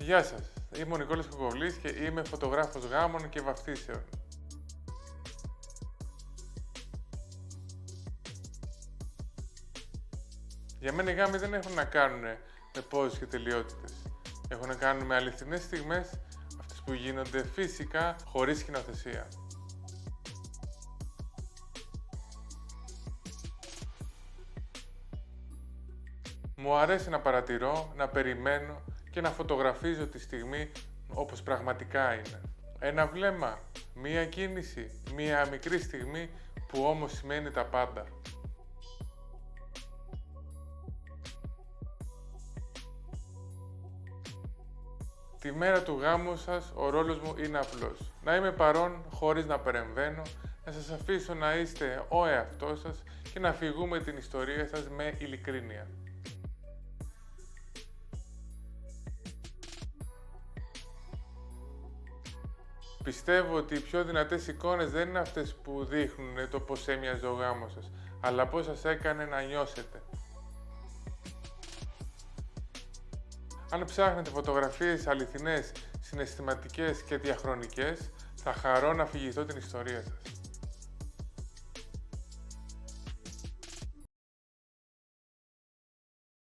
Γεια σας, είμαι ο Νικόλας Κοκοβλής και είμαι φωτογράφος γάμων και βαφτίσεων. Για μένα οι γάμοι δεν έχουν να κάνουν με πόζες και τελειότητες. Έχουν να κάνουν με αληθινές στιγμές, αυτές που γίνονται φυσικά, χωρίς σκηνοθεσία. Μου αρέσει να παρατηρώ, να περιμένω και να φωτογραφίζω τη στιγμή όπως πραγματικά είναι. Ένα βλέμμα, μία κίνηση, μία μικρή στιγμή που όμως σημαίνει τα πάντα. Τη μέρα του γάμου σας, ο ρόλος μου είναι απλός. Να είμαι παρόν χωρίς να παρεμβαίνω, να σας αφήσω να είστε ο εαυτός σας και να φυγούμε την ιστορία σας με ειλικρίνεια. Πιστεύω ότι οι πιο δυνατές εικόνες δεν είναι αυτές που δείχνουν το πώς έμοιαζε ο γάμος σας, αλλά πώς σας έκανε να νιώσετε. Αν ψάχνετε φωτογραφίες αληθινές, συναισθηματικές και διαχρονικές, θα χαρώ να αφηγηθώ την ιστορία σας.